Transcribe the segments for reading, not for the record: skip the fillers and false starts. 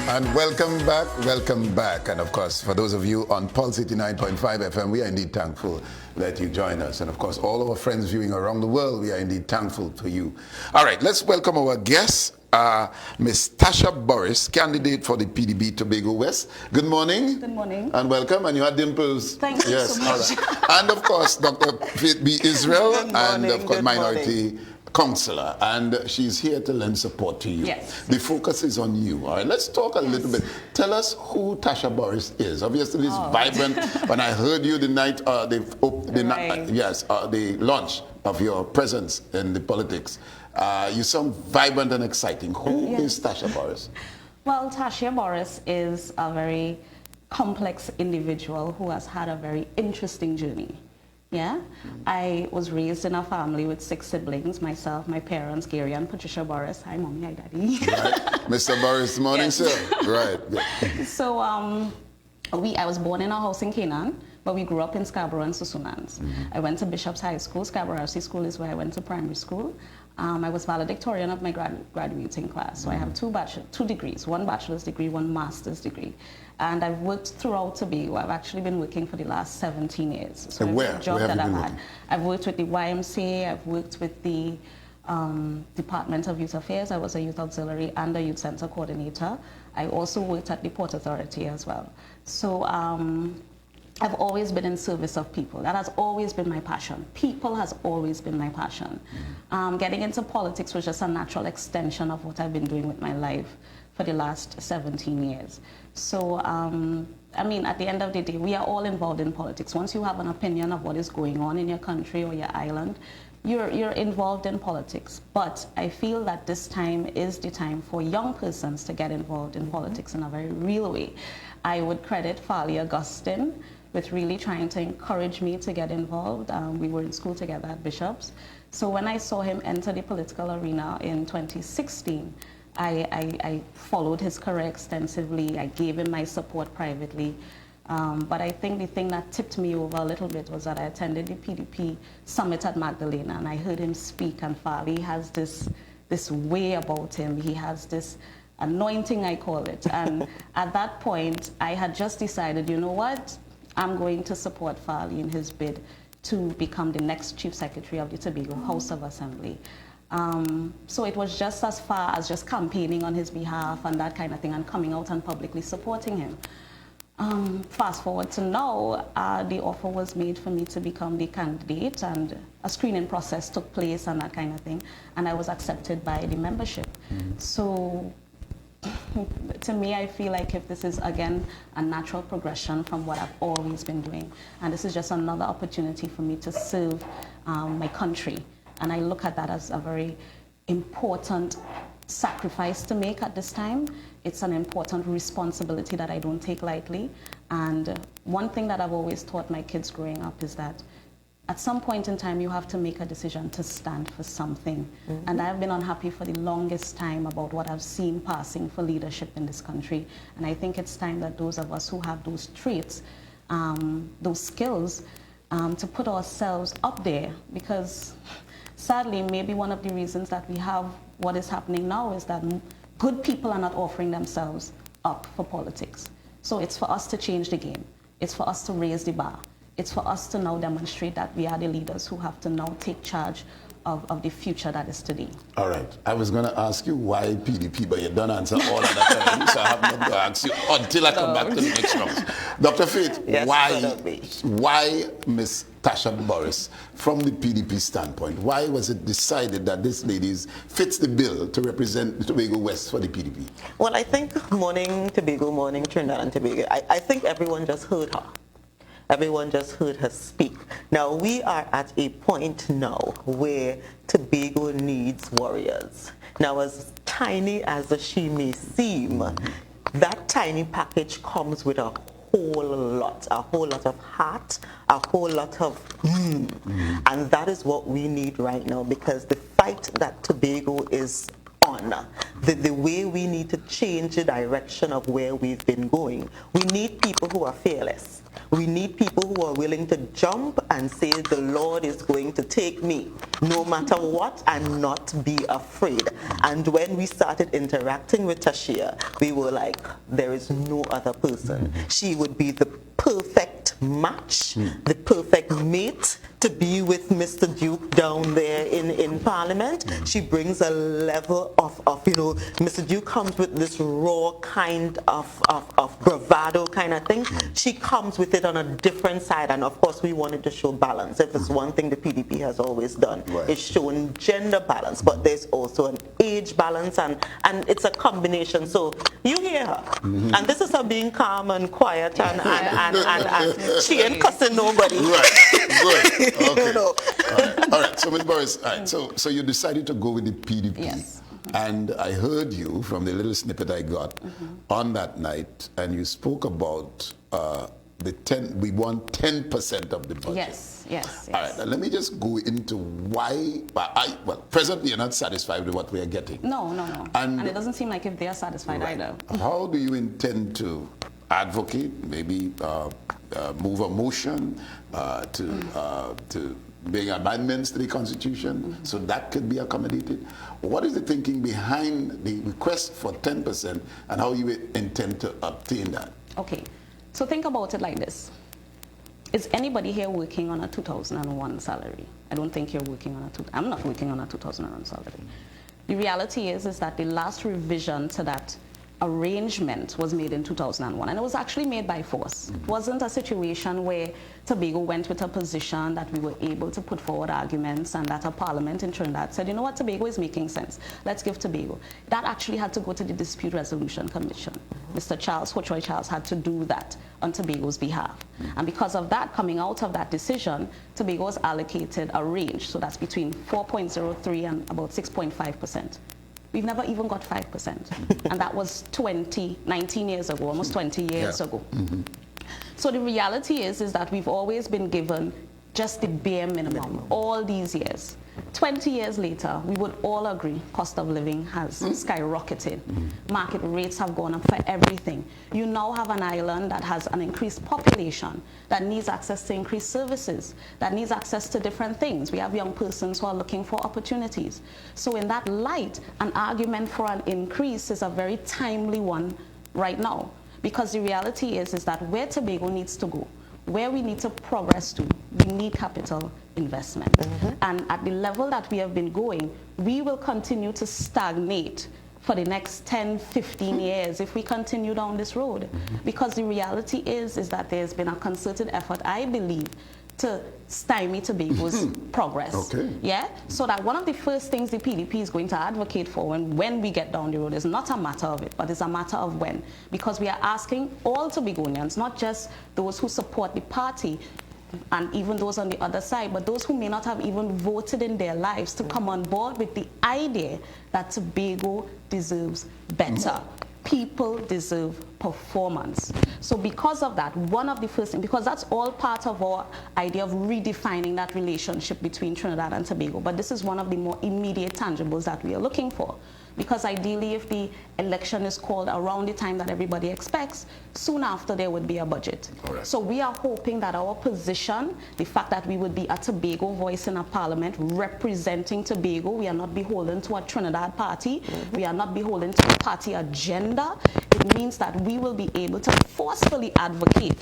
And welcome back. And of course, for those of you on Pulse 89.5 FM, we are indeed thankful that you join us. And of course, all our friends viewing around the world, we are indeed thankful for you. All right, let's welcome our guest, Miss Tashia Burris, candidate for the PDP Tobago West. Good morning. Good morning. And welcome. And you had dimples. Thank you so much. All right. And of course, Dr. B.Yisrael, and of course, Minority Counselor, and she's here to lend support to you. Yes. The focus is on you. All right, let's talk a little bit. Tell us who Tashia Burris is. Obviously, this vibrant. When I heard you the night, the launch of your presence in the politics, you sound vibrant and exciting. Who is Tashia Burris? Well, Tashia Burris is a very complex individual who has had a very interesting journey. Yeah, I was raised in a family with 6 siblings, myself, my parents, Gary and Patricia Burris. Hi, mommy, hi, daddy. Right. Mr. Burris, morning, sir. Right. Yeah. So I was born in a house in Canaan, but we grew up in Scarborough and Susunans. I went to Bishop's High School. Scarborough RC School is where I went to primary school. I was valedictorian of my graduating class. So I have 2 degrees, 1 bachelor's degree, 1 master's degree. And I've worked throughout Tobago. I've actually been working for the last 17 years. So where? Job Where that have you I've been had. I've worked with the YMCA, I've worked with the Department of Youth Affairs. I was a youth auxiliary and a youth center coordinator. I also worked at the Port Authority as well. So I've always been in service of people. That has always been my passion. People has always been my passion. Getting into politics was just a natural extension of what I've been doing with my life for the last 17 years. So, I mean, at the end of the day, we are all involved in politics. Once you have an opinion of what is going on in your country or your island, you're involved in politics. But I feel that this time is the time for young persons to get involved in politics in a very real way. I would credit Farley Augustine with really trying to encourage me to get involved. We were in school together at Bishop's. So when I saw him enter the political arena in 2016, I followed his career extensively. I gave him my support privately. But I think the thing that tipped me over a little bit was that I attended the PDP summit at Magdalena, and I heard him speak, and Farley has this way about him. He has this anointing, I call it. And at that point, I had just decided, you know what? I'm going to support Farley in his bid to become the next Chief Secretary of the Tobago House of Assembly. So it was just as far as just campaigning on his behalf and that kind of thing and coming out and publicly supporting him. Fast forward to now, the offer was made for me to become the candidate, and a screening process took place and that kind of thing, and I was accepted by the membership. So to me, I feel like if this is, again, a natural progression from what I've always been doing, and this is just another opportunity for me to serve my country. And I look at that as a very important sacrifice to make at this time. It's an important responsibility that I don't take lightly. And one thing that I've always taught my kids growing up is that at some point in time, you have to make a decision to stand for something. And I've been unhappy for the longest time about what I've seen passing for leadership in this country. And I think it's time that those of us who have those traits, those skills, to put ourselves up there, because sadly, maybe one of the reasons that we have what is happening now is that good people are not offering themselves up for politics. So it's for us to change the game. It's for us to raise the bar. It's for us to now demonstrate that we are the leaders who have to now take charge of the future that is today. All right. I was going to ask you why PDP, but you don't answer all of that already, so I have not to ask you until I come back to the next round. Dr. Faith, yes, why Ms. Tashia Burris, from the PDP standpoint, why was it decided that this lady fits the bill to represent the Tobago West for the PDP? Well, I think morning Tobago, morning Trinidad and Tobago, I think everyone just heard her. Everyone just heard her speak. Now, we are at a point now where Tobago needs warriors. Now, as tiny as she may seem, that tiny package comes with a whole lot of heart, a whole lot of and that is what we need right now, because the fight that Tobago is on the way we need to change the direction of where we've been going. We need people who are fearless. We need people who are willing to jump and say, the Lord is going to take me no matter what, and not be afraid. And when we started interacting with Tashia, we were like, there is no other person. She would be the perfect match, the perfect mate to be with Mr. Duke down there in Parliament. She brings a level of Mr. Duke comes with this raw kind of bravado kind of thing. She comes with it on a different side, and of course we wanted to show balance. If it's one thing the PDP has always done, it's showing gender balance, but there's also an age balance, and it's a combination. So you hear her, and this is her being calm and quiet, and she ain't cussing nobody. Right. Okay. You know. All right. So, Ms. Burris, all right. So you decided to go with the PDP. Yes. And I heard you from the little snippet I got on that night, and you spoke about we want 10% of the budget. Yes. All right. Now let me just go into why. Well, presently you're not satisfied with what we are getting. No. And it doesn't seem like if they are satisfied either. How do you intend to advocate? Maybe move a motion to bring amendments to the Constitution so that could be accommodated? What is the thinking behind the request for 10% and how you intend to obtain that? Okay, so think about it like this. Is anybody here working on a 2001 salary? I don't think you're working on I'm not working on a 2001 salary. The reality is that the last revision to that arrangement was made in 2001, and it was actually made by force. It wasn't a situation where Tobago went with a position that we were able to put forward arguments and that a parliament in Trinidad said, you know what, Tobago is making sense, let's give Tobago. That actually had to go to the Dispute Resolution Commission. Mr. Charles, Hotroy Charles, had to do that on Tobago's behalf. And because of that, coming out of that decision, Tobago was allocated a range, so that's between 4.03 and about 6.5%. We've never even got 5%. And that was 19 years ago, almost 20 years ago. So the reality is that we've always been given just the bare minimum all these years. 20 years later, we would all agree cost of living has skyrocketed. Market rates have gone up for everything. You now have an island that has an increased population, that needs access to increased services, that needs access to different things. We have young persons who are looking for opportunities. So in that light, an argument for an increase is a very timely one right now, because the reality is that where Tobago needs to go, where we need to progress to, we need capital investment. And at the level that we have been going, we will continue to stagnate for the next 10, 15 years if we continue down this road. Because the reality is that there's been a concerted effort, I believe, to stymie Tobago's progress. Okay. Yeah? So that one of the first things the PDP is going to advocate for when we get down the road is not a matter of it, but it's a matter of when. Because we are asking all Tobagonians, not just those who support the party, and even those on the other side, but those who may not have even voted in their lives, to come on board with the idea that Tobago deserves better. People deserve performance. So because of that, one of the first things, because that's all part of our idea of redefining that relationship between Trinidad and Tobago, but this is one of the more immediate tangibles that we are looking for. Because ideally, if the election is called around the time that everybody expects, soon after there would be a budget. Right. So we are hoping that our position, the fact that we would be a Tobago voice in a parliament representing Tobago, we are not beholden to a Trinidad party, we are not beholden to a party agenda. It means that we will be able to forcefully advocate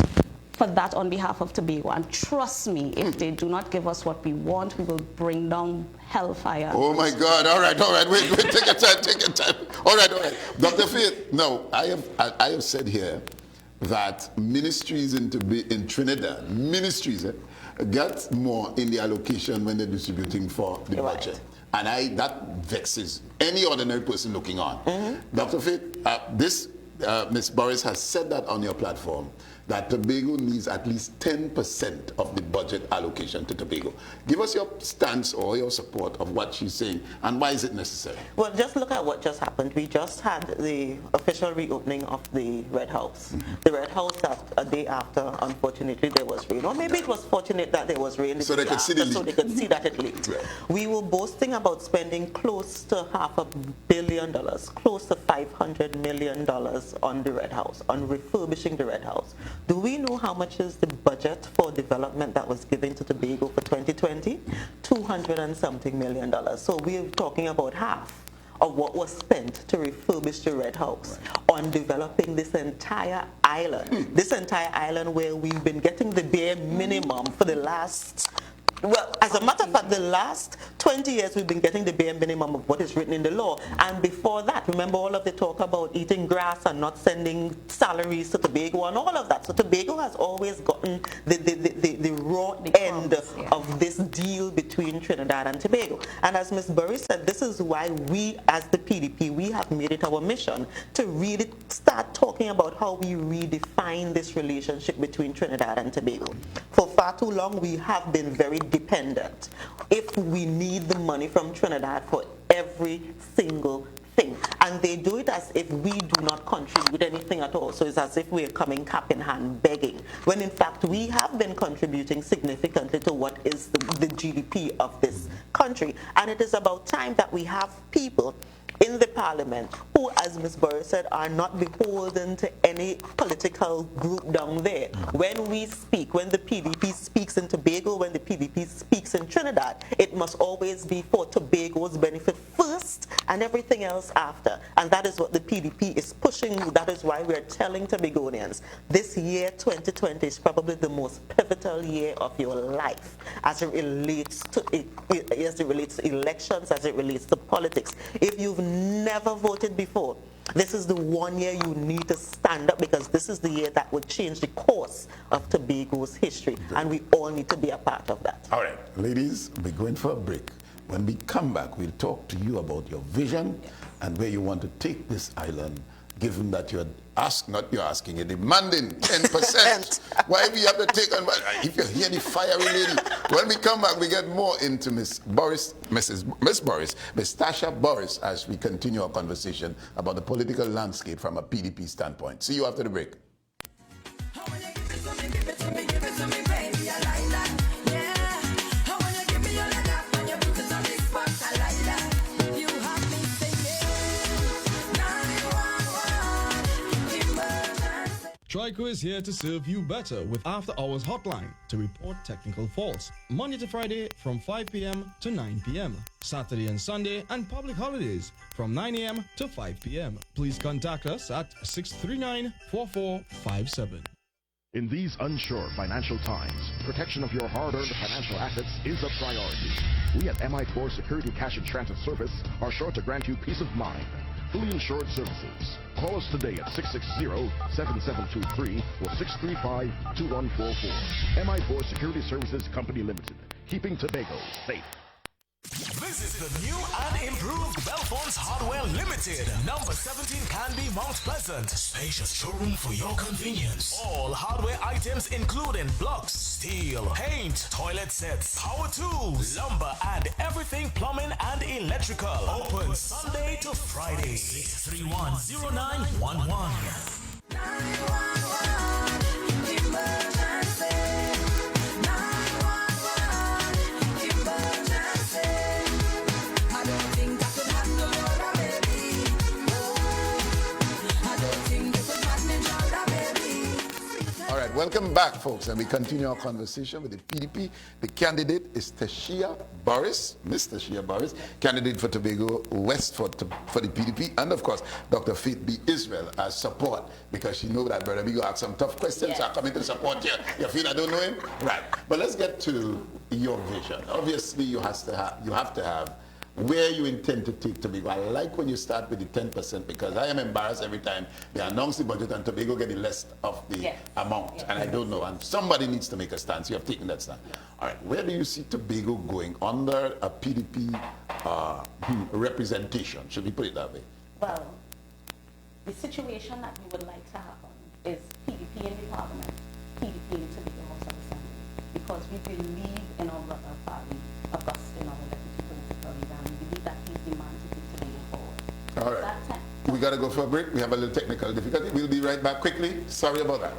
for that on behalf of Tobago. And trust me, if they do not give us what we want, we will bring down hellfire. Oh my God! All right. Wait. Take your time. All right. Dr. Faith, no, I have said here that ministries in Trinidad, get more in the allocation when they're distributing for the budget. And that vexes any ordinary person looking on. Dr. Faith, this Ms. Burris has said that on your platform, that Tobago needs at least 10% of the budget allocation to Tobago. Give us your stance or your support of what she's saying, and why is it necessary? Well, just look at what just happened. We just had the official reopening of the Red House. The Red House, that a day after, unfortunately, there was rain. Or maybe it was fortunate that there was rain. So they could see the leak. So they could see that it leaked. Right. We were boasting about spending close to $500 million, close to $500 million on the Red House, on refurbishing the Red House. Do we know how much is the budget for development that was given to Tobago for 2020? $200 and something million. So we're talking about half of what was spent to refurbish the Red House on developing this entire island. This entire island where we've been getting the bare minimum for the last, well, as a matter of fact, the last 20 years we've been getting the bare minimum of what is written in the law. And before that, remember all of the talk about eating grass and not sending salaries to Tobago and all of that. So Tobago has always gotten the raw end of this deal between Trinidad and Tobago. And as Ms. Burris said, this is why we, as the PDP, we have made it our mission to really start talking about how we redefine this relationship between Trinidad and Tobago. For far too long, we have been very dependent. If we need the money from Trinidad for every single thing, and they do it as if we do not contribute anything at all. So it's as if we're coming cap in hand begging, when in fact we have been contributing significantly to what is the GDP of this country. And it is about time that we have people in the parliament who, as Ms. Burris said, are not beholden to any political group down there. When we speak, when the PDP speaks in Tobago, when the PDP speaks in Trinidad, it must always be for Tobago's benefit first and everything else after. And that is what the PDP is pushing. That is why we're telling Tobagonians, this year 2020 is probably the most pivotal year of your life as it relates to elections, as it relates to politics. If you've never voted before, this is the one year you need to stand up, because this is the year that would change the course of Tobago's history, and we all need to be a part of that. All right, ladies, we're going for a break. When we come back, we'll talk to you about your vision and where you want to take this island, given that you're demanding 10%. Why we have to take on? If you hear the fiery lady, when we come back, we get more into Miss Burris, Miss Tashia Burris, as we continue our conversation about the political landscape from a PDP standpoint. See you after the break. Trico is here to serve you better with After Hours Hotline to report technical faults. Monday to Friday from 5 p.m. to 9 p.m. Saturday and Sunday and public holidays from 9 a.m. to 5 p.m. Please contact us at 639-4457. In these unsure financial times, protection of your hard-earned financial assets is a priority. We at MI4 Security Cash and Transit Service are sure to grant you peace of mind. Fully insured services. Call us today at 660-7723 or 635-2144. MI4 Security Services Company Limited. Keeping Tobago safe. Visit the new and improved Belfonds Hardware Limited, number 17 Canby, Mount Pleasant. Spacious showroom for your convenience. All hardware items including blocks, steel, paint, toilet sets, power tools, lumber, and everything plumbing and electrical. Open Sunday to Friday. 631-0911. Welcome back, folks, and we continue our conversation with the PDP. The candidate is Tashia Burris, Miss Tashia Burris, candidate for Tobago West for the PDP, and of course, Dr. B.Yisrael as support, because she knows that Brother Bigo asked some tough questions. So I'm coming to support you. You feel I don't know him? Right. But let's get to your vision. Obviously, you have to have where you intend to take Tobago. I like when you start with the 10%, because I am embarrassed every time they announce the budget and Tobago getting less of the amount. And I don't know. And somebody needs to make a stance. You have taken that stand. All right. Where do you see Tobago going under a PDP representation? Should we put it that way? Well, the situation that we would like to happen is PDP in the Parliament, PDP in the House of Assembly, because we believe in our brother Fari, Augustine, our deputy political leader, and we believe that he's the man to take Tobago forward. All right. We got to go for a break. We have a little technical difficulty. We'll be right back quickly. Sorry about that.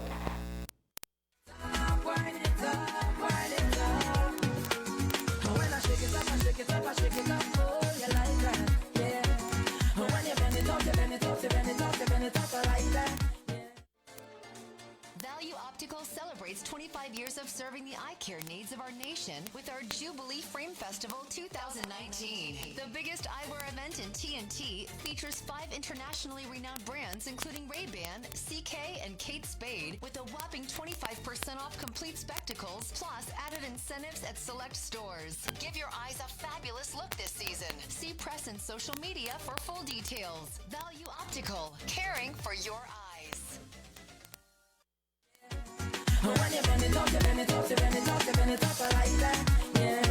Value Optical celebrates 25 years of serving the eye care needs of our nation with our Jubilee Frame Festival 2019. The biggest eyewear event in TNT features 5 internationally renowned brands including Ray-Ban, CK, and Kate Spade with a whopping 25% off complete spectacles plus added incentives at select stores. Give your eyes a fabulous look this season. See press and social media for full details. Value Optical, caring for your eyes. When you bend it up, you bend it up, you bend it up, you bend it up like that, yeah.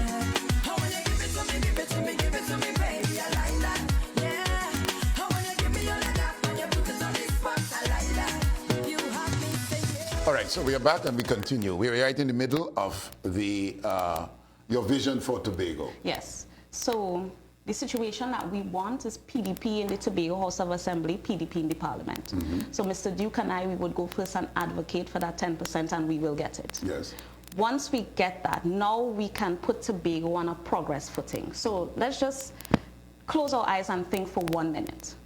When you give it to me, give it to me, give it to me, baby, I like that, yeah. When you give me all of that, when you put it on the spot, I like that. You have me singing. All right, so we are back and we continue. We're right in the middle of the your vision for Tobago. Yes. So the situation that we want is PDP in the Tobago House of Assembly, PDP in the Parliament. So Mr. Duke and I, we would go first and advocate for that 10% and we will get it. Yes. Once we get that, now we can put Tobago on a progress footing. So let's just close our eyes and think for 1 minute.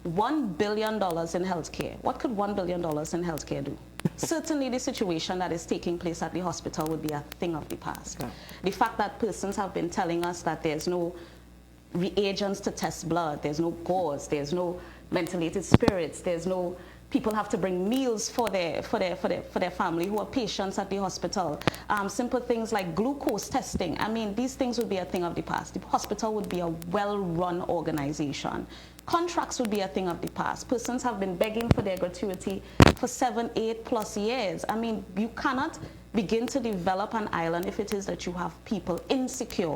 $1 billion in healthcare. What could $1 billion in healthcare do? Certainly the situation that is taking place at the hospital would be a thing of the past. Okay. The fact that persons have been telling us that there's no reagents to test blood, there's no gauze, there's no ventilated spirits, there's no people have to bring meals for their family who are patients at the hospital. Simple things like glucose testing. I mean, these things would be a thing of the past. The hospital would be a well-run organization. Contracts would be a thing of the past. Persons have been begging for their gratuity for 7, 8+ years. I mean, you cannot begin to develop an island if it is that you have people insecure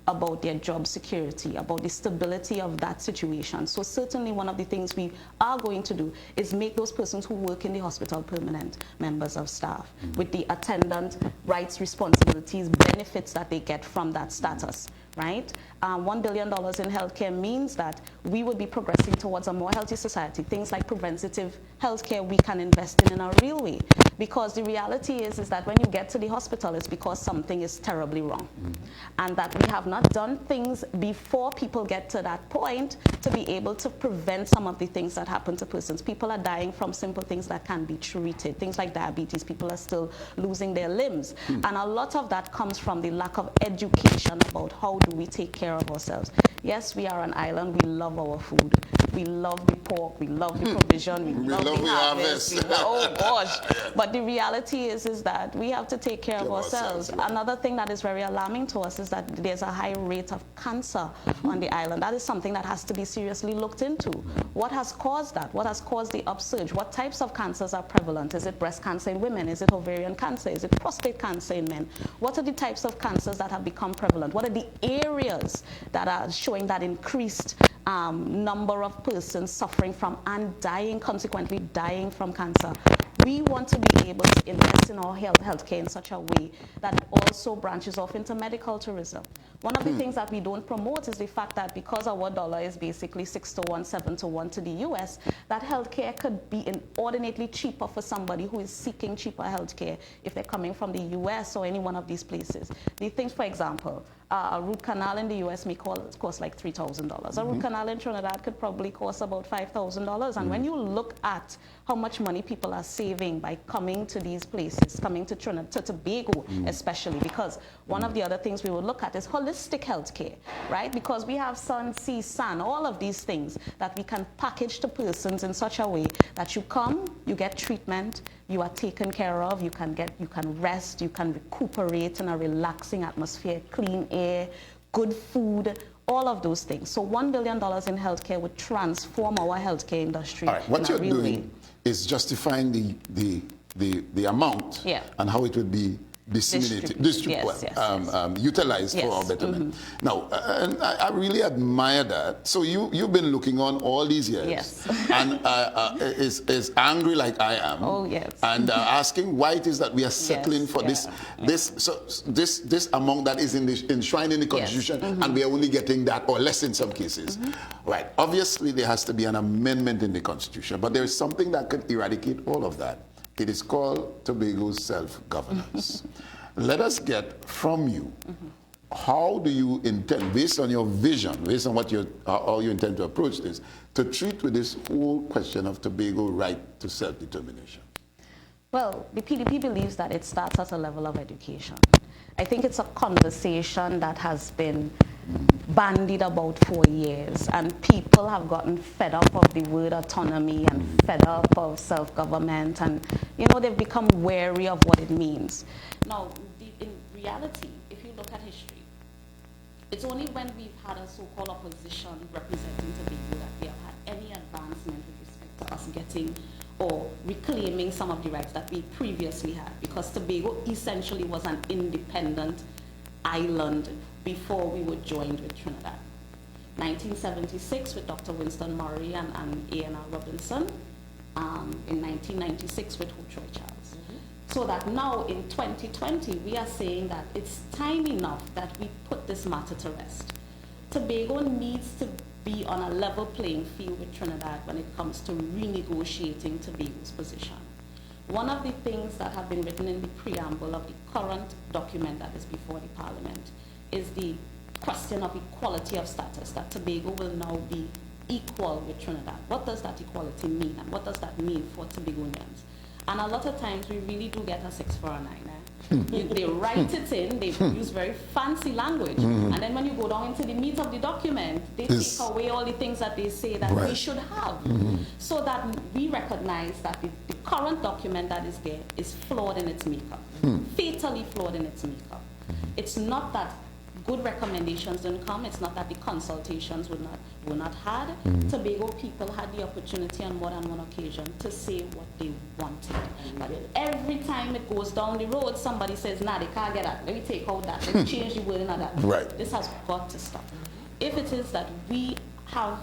about their job security, about the stability of that situation. So certainly one of the things we are going to do is make those persons who work in the hospital permanent members of staff with the attendant rights, responsibilities, benefits that they get from that status, right? $1 billion in healthcare means that we would be progressing towards a more healthy society. Things like preventative healthcare we can invest in a real way. Because the reality is that when you get to the hospital, it's because something is terribly wrong. And that we have not done things before people get to that point to be able to prevent some of the things that happen to persons. People are dying from simple things that can be treated. Things like diabetes, people are still losing their limbs. And a lot of that comes from the lack of education about how do we take care of ourselves. Yes, we are an island. We love our food. We love the pork. We love the provision. We love the harvest. Oh gosh! But the reality is that we have to take care of ourselves. Right. Another thing that is very alarming to us is that there's a high rate of cancer on the island. That is something that has to be seriously looked into. What has caused that? What has caused the upsurge? What types of cancers are prevalent? Is it breast cancer in women? Is it ovarian cancer? Is it prostate cancer in men? What are the types of cancers that have become prevalent? What are the areas that are showing that increased number of persons suffering from and dying, consequently dying from cancer? We want to be able to invest in our healthcare in such a way that also branches off into medical tourism. One of the things that we don't promote is the fact that because our dollar is basically 6-1, 7-1 to the US, that healthcare could be inordinately cheaper for somebody who is seeking cheaper healthcare if they're coming from the US or any one of these places. The things, for example, a root canal in the US may cost like $3,000. A root canal in Trinidad could probably cost about $5,000. And when you look at how much money people are saving by coming to these places, coming to Trinidad, to Tobago especially, because one of the other things we would look at is holistic healthcare, right? Because we have sun, sea, sun, all of these things that we can package to persons in such a way that you come, you get treatment, you are taken care of, you can rest, you can recuperate in a relaxing atmosphere, clean air, good food, all of those things. So $1 billion in healthcare would transform our healthcare industry. All right, what you're doing is justifying the amount and how it would be disseminated, utilized for our Yes. betterment. Now, and I really admire that. So you've been looking on all these years, Yes. and is angry like I am. Oh, yes. And asking why it is that we are settling Yes, for this amount that is enshrined in the Constitution, and we are only getting that or less in some cases. Right. Obviously, there has to be an amendment in the Constitution, but there is something that could eradicate all of that. It is called Tobago's self-governance. Let us get from you, how do you intend, based on your vision, based on what how you intend to approach this, to treat with this whole question of Tobago right to self-determination? Well, the PDP believes that it starts at a level of education. I think it's a conversation that has been bandied about for years, and people have gotten fed up of the word autonomy and fed up of self-government, and they've become wary of what it means. Now, in reality, if you look at history, it's only when we've had a so-called opposition representing Tobago that we have had any advancement with respect to us getting or reclaiming some of the rights that we previously had, because Tobago essentially was an independent island before we were joined with Trinidad. 1976 with Dr. Winston Murray and A.N.R. Robinson, in 1996 with Ho Choy Charles. So that now in 2020, we are saying that it's time enough that we put this matter to rest. Tobago needs to be on a level playing field with Trinidad when it comes to renegotiating Tobago's position. One of the things that have been written in the preamble of the current document that is before the Parliament is the question of equality of status, that Tobago will now be equal with Trinidad. What does that equality mean, and what does that mean for Tobagonians? And a lot of times we really do get a 6 for a 9. They write it in, they use very fancy language, and then when you go down into the meat of the document, they take away all the things that they say that we should have. So that we recognize that the current document that is there is flawed in its makeup, fatally flawed in its makeup. It's not that good recommendations didn't come. It's not that the consultations were not had. Tobago people had the opportunity on more than one occasion to say what they wanted. But every time it goes down the road, somebody says, nah, they can't get that. Let me take out that. Let me change the wording of that. Right. This has got to stop. If it is that we have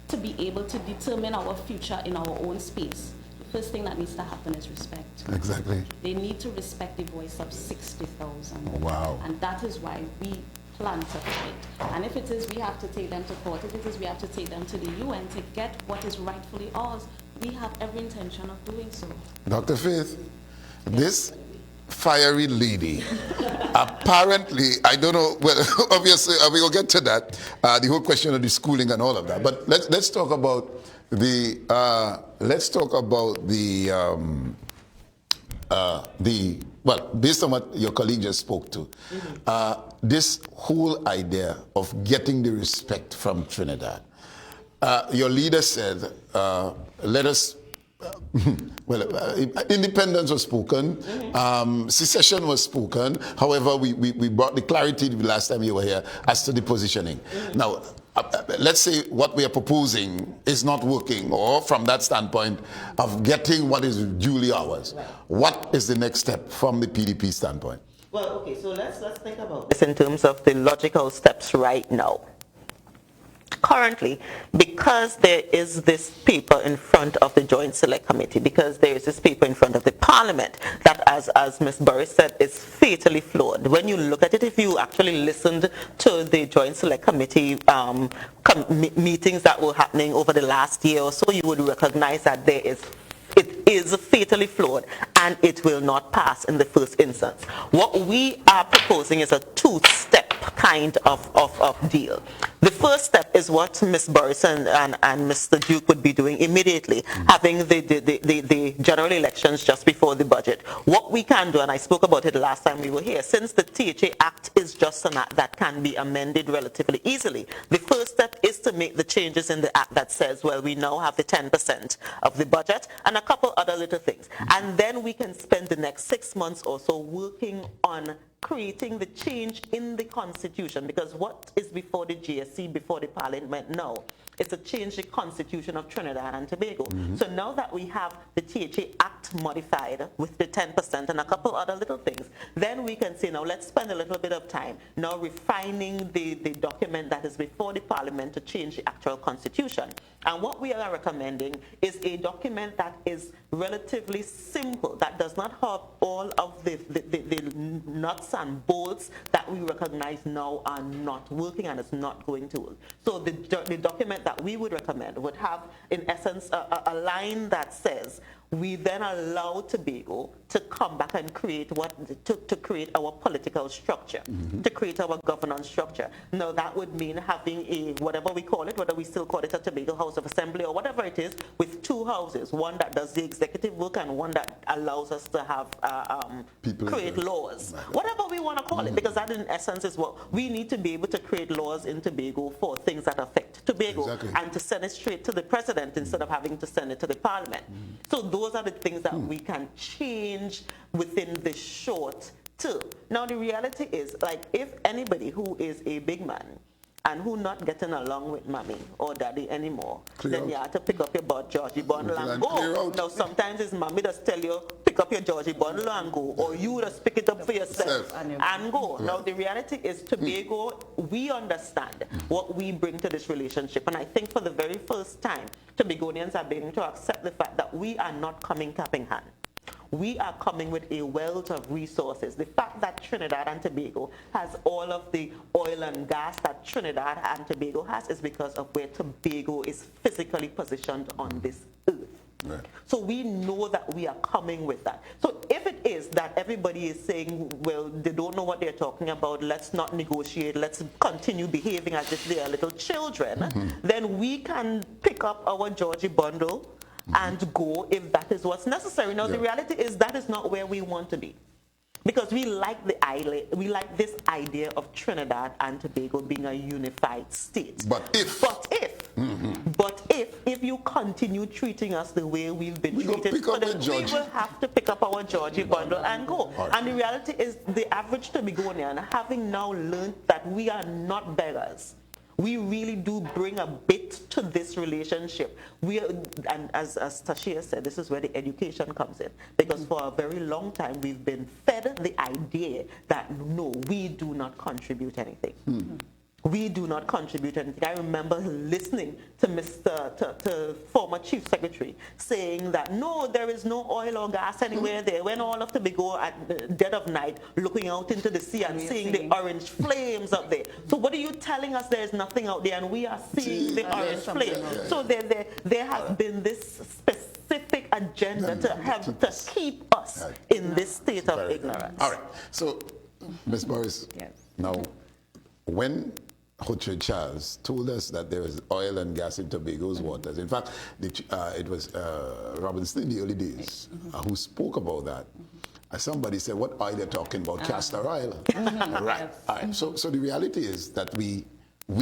to be able to determine our future in our own space, the first thing that needs to happen is respect. Exactly. They need to respect the voice of 60,000. Wow. And that is why we plan to fight. And if it is we have to take them to court, if it is we have to take them to the UN to get what is rightfully ours, we have every intention of doing so. Dr. Faith, this fiery lady, apparently, I don't know, well, obviously, we will get to that, the whole question of the schooling and all of that. But let's talk about the, well, based on what your colleague just spoke to, this whole idea of getting the respect from Trinidad. Your leader said, let us, independence was spoken, secession was spoken. However, we brought the clarity the last time you were here as to the positioning. Now, let's say what we are proposing is not working, or from that standpoint of getting what is duly ours. What is the next step from the PDP standpoint? Well, okay, so let's think about this in terms of the logical steps right now. Currently, because there is this paper in front of the Joint Select Committee, because there is this paper in front of the Parliament that, as Ms. Burris said, is fatally flawed. When you look at it, if you actually listened to the Joint Select Committee meetings that were happening over the last year or so, you would recognize that it is fatally flawed and it will not pass in the first instance. What we are proposing is a two-step kind of deal. The first step is what Ms. Burris and Mr. Duke would be doing immediately, having the general elections just before the budget. What we can do, and I spoke about it the last time we were here, since the THA Act is just an act that can be amended relatively easily, the first step is to make the changes in the act that says, well, we now have the 10% of the budget and a couple other little things. And then we can spend the next 6 months or so working on creating the change in the Constitution, because what is before the GSC, before the Parliament now, is to change the constitution of Trinidad and Tobago. So now that we have the THA Act modified with the 10% and a couple other little things, then we can say, now let's spend a little bit of time now refining the document that is before the Parliament to change the actual constitution. And what we are recommending is a document that is relatively simple, that does not have all of the nuts and bolts that we recognize now are not working and is not going to work. So the document that we would recommend would have, in essence, a line that says, we then allow Tobago to come back and create to create our political structure, to create our governance structure. Now that would mean having a, whatever we call it, whether we still call it a Tobago House of Assembly or whatever it is, with two houses, one that does the executive work and one that allows us to have create laws, whatever we want to call it, because that in essence is what we need to be able to create laws in Tobago for things that affect Tobago, and to send it straight to the president instead of having to send it to the Parliament. So those are the things that we can change within the short term. Now the reality is, like, if anybody who is a big man and who not getting along with mommy or daddy anymore, then you have to pick up your Georgie bundle and go. Now sometimes it's mommy just tell you, pick up your Georgie bundle and go, or you just pick it up for yourself and go. Now the reality is, Tobago, we understand what we bring to this relationship, and I think for the very first time, Tobagonians are beginning to accept the fact that we are not coming cap in hand. We are coming with a wealth of resources. The fact that Trinidad and Tobago has all of the oil and gas that Trinidad and Tobago has is because of where Tobago is physically positioned on this earth. Right. So we know that we are coming with that. So if it is that everybody is saying, well, they don't know what they're talking about, let's not negotiate, let's continue behaving as if they are little children, then we can pick up our Georgie bundle and go if that is what's necessary. Now, the reality is that is not where we want to be, because we like this idea of Trinidad and Tobago being a unified state. But if you continue treating us the way we've been treated, so then we will have to pick up our Georgie bundle and go. And the reality is, the average Tobagonian, having now learned that we are not beggars, we really do bring a bit to this relationship. And as Tashia said, this is where the education comes in. Because for a very long time, we've been fed the idea that, no, we do not contribute anything. We do not contribute anything. I remember listening to former Chief Secretary saying that, no, there is no oil or gas anywhere there, when all of Tobago at the dead of night looking out into the sea and seeing the orange flames up there. So what are you telling us? There is nothing out there and we are seeing the orange flames. So there has been this specific agenda to keep us in this state of ignorance. All right. So, Ms. Burris, now, when Hochard Charles told us that there is oil and gas in Tobago's waters. In fact, it was Robinson in the early days who spoke about that. Somebody said, what oil they're talking about? Castor oil. Right. All right. So the reality is that we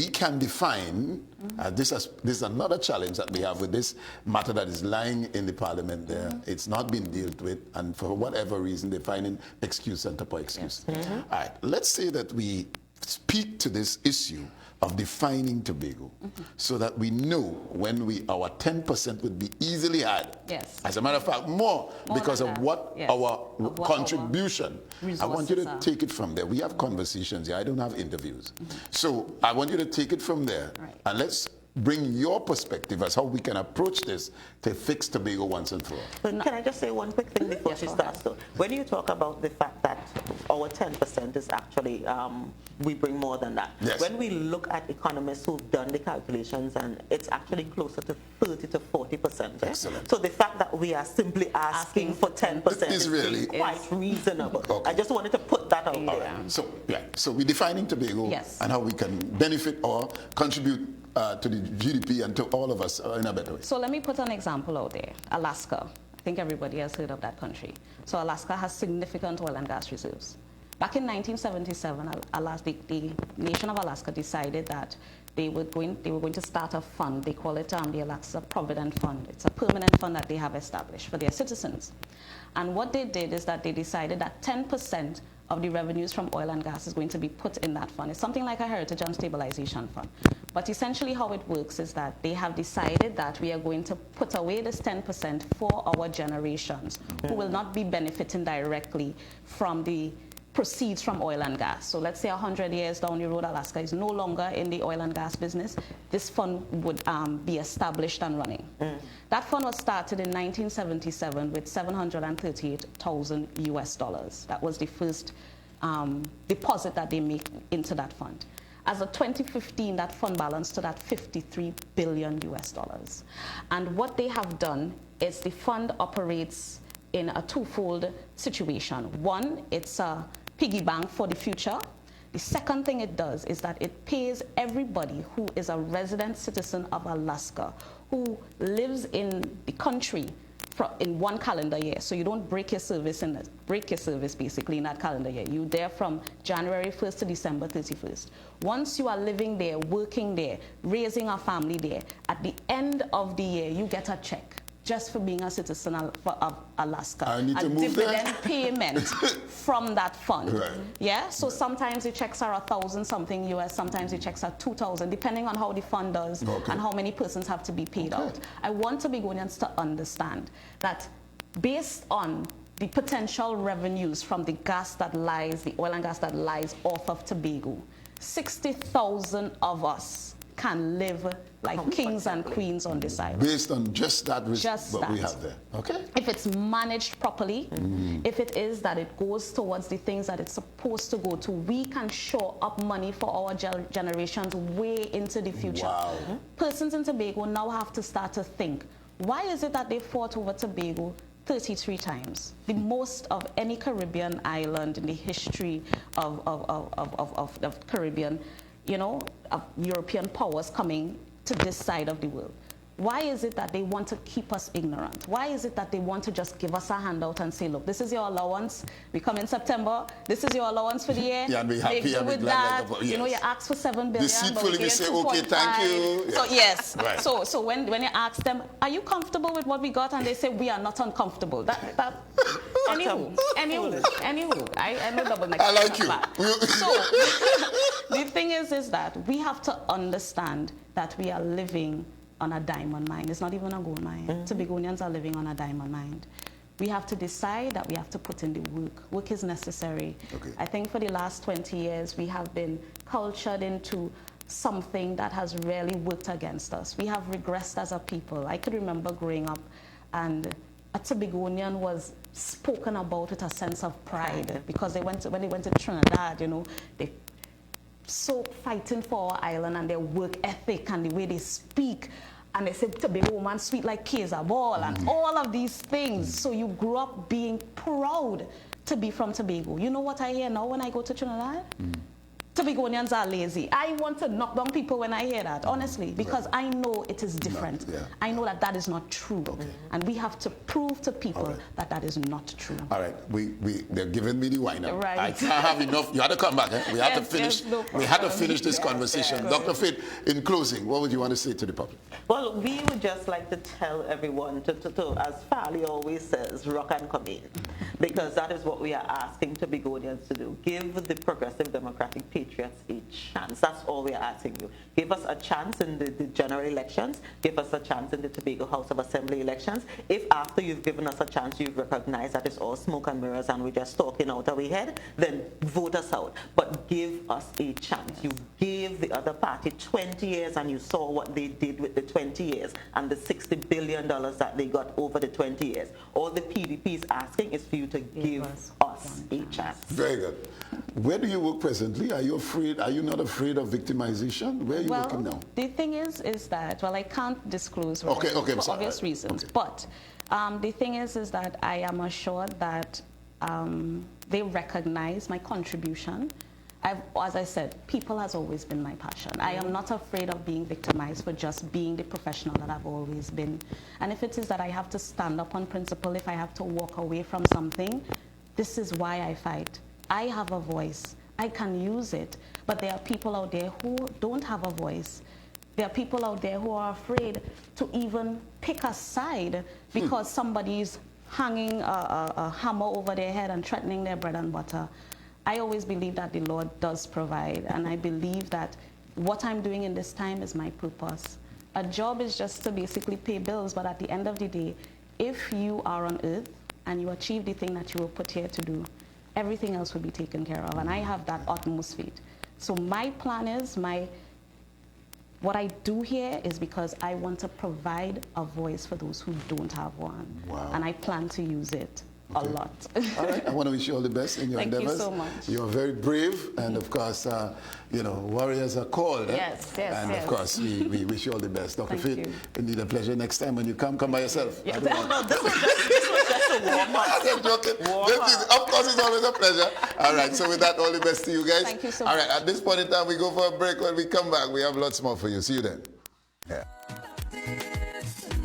can define, this is another challenge that we have with this matter that is lying in the Parliament there. It's not been dealt with, and for whatever reason, they're finding excuse and upon excuse. All right. Let's say that we speak to this issue of defining Tobago so that we know when our 10% would be easily had. Yes. As a matter of fact, more because of what our contribution. I want you to take it from there. We have conversations here. I don't have interviews. So I want you to take it from there and let's bring your perspective as how we can approach this to fix Tobago once and for all. But can I just say one quick thing before she starts? So when you talk about the fact that our 10% is actually, we bring more than that. Yes. When we look at economists who've done the calculations, and it's actually closer to 30 to 40%. Excellent. So the fact that we are simply asking for 10% is really quite reasonable. Okay. I just wanted to put that out there. So we're defining Tobago and how we can benefit or contribute to the GDP and to all of us in a better way. So let me put an example out there. Alaska. I think everybody has heard of that country. So Alaska has significant oil and gas reserves. Back in 1977, the nation of Alaska decided that they were going to start a fund. They call it the Alaska Provident Fund. It's a permanent fund that they have established for their citizens. And what they did is that they decided that 10% of the revenues from oil and gas is going to be put in that fund. It's something like a heritage and stabilization fund. But essentially how it works is that they have decided that we are going to put away this 10% for our generations who will not be benefiting directly from the proceeds from oil and gas. So let's say 100 years down the road, Alaska is no longer in the oil and gas business. This fund would be established and running. That fund was started in 1977 with $738,000 US. That was the first deposit that they make into that fund. As of 2015, that fund balance stood at $53 billion US. And what they have done is the fund operates in a twofold situation. One, it's a piggy bank for the future. The second thing it does is that it pays everybody who is a resident citizen of Alaska who lives in the country in one calendar year. So you don't break your service basically in that calendar year. You're there from January 1st to December 31st. Once you are living there, working there, raising a family there, at the end of the year, you get a check just for being a citizen of Alaska. I need to move dividend there. payment from that fund. Right. Yeah, so sometimes the checks are 1,000 something US, sometimes the checks are 2,000, depending on how the fund does and how many persons have to be paid out. I want Tobagonians to understand that based on the potential revenues from the gas that lies, the oil and gas that lies off of Tobago, 60,000 of us can live like kings and queens on this island. Based on just that we have there. Okay. If it's managed properly, if it is that it goes towards the things that it's supposed to go to, we can shore up money for our generations way into the future. Wow. Persons in Tobago now have to start to think, why is it that they fought over Tobago 33 times, the most of any Caribbean island in the history of Caribbean, you know, of European powers coming to this side of the world? Why is it that they want to keep us ignorant? Why is it that they want to just give us a handout and say, look, this is your allowance. We come in September. This is your allowance for the year. Yeah, and we happy Make do and we with glad that. like yes. You know, you ask for $7 billion. Deceitfully we say, okay, thank you. So yes. Right. So when you ask them, are you comfortable with what we got? And they say, we are not uncomfortable. Anywho, I know double next. I like you. So the thing is that we have to understand that we are living on a diamond mine. It's not even a gold mine. Tobagonians are living on a diamond mine. We have to decide that we have to put in the work. Work is necessary. Okay. I think for the last 20 years, we have been cultured into something that has really worked against us. We have regressed as a people. I could remember growing up and a Tobagonian was spoken about with a sense of pride because when they went to Trinidad, you know, they so fighting for our island and their work ethic and the way they speak. And they say, Tobago woman sweet like Keza Ball and all of these things. So you grew up being proud to be from Tobago. You know what I hear now when I go to Trinidad? Tobagonians are lazy. I want to knock down people when I hear that, honestly, because I know it is different. I know that that is not true. And we have to prove to people that that is not true. All right, they're giving me the wine up. Right. I can't have enough. You had to come back. We had to finish. No we had to finish this Yes, conversation. yes. Dr. Fit, in closing, what would you want to say to the public? Well, we would just like to tell everyone to as Farley always says, rock and come in. Because that is what we are asking Tobagonians to do. Give the Progressive Democratic Patriots a chance. That's all we are asking you. Give us a chance in the general elections. Give us a chance in the Tobago House of Assembly elections. If after you've given us a chance, you recognize that it's all smoke and mirrors and we're just talking out of our head, then vote us out. But give us a chance. You gave the other party 20 years and you saw what they did with the 20 years and the $60 billion that they got over the 20 years. All the PDP is asking is for you to give us a chance. Very good. Where do you work presently? Are you afraid? Are you not afraid of victimization? Where are you working now? The thing is that, well, I can't disclose for obvious reasons, but the thing is that I am assured that they recognize my contribution. As I said, people has always been my passion. I am not afraid of being victimized for just being the professional that I've always been. And if it is that I have to stand up on principle, if I have to walk away from something, this is why I fight. I have a voice. I can use it. But there are people out there who don't have a voice. There are people out there who are afraid to even pick a side because somebody's hanging a hammer over their head and threatening their bread and butter. I always believe that the Lord does provide, and I believe that what I'm doing in this time is my purpose. A job is just to basically pay bills, but at the end of the day, if you are on earth and you achieve the thing that you were put here to do, everything else will be taken care of, and I have that utmost faith. So my plan is, what I do here is because I want to provide a voice for those who don't have one. Wow. And I plan to use it a lot. All right, I want to wish you all the best in your Thank endeavors. you so much. You're very brave, and of course, you know, warriors are called. Yes, yes, And yes. of course, we wish you all the best. Dr. Thank Faith, you. indeed a pleasure. Next time when you come by yourself. Yeah. I don't want- No, this was just a warm up. I'm just joking. Warm This is, of course, it's always a pleasure. All right, so with that, all the best to you guys. Thank you so All much. right, at this point in time, we go for a break. When we come back, we have lots more for you. See you then. Yeah.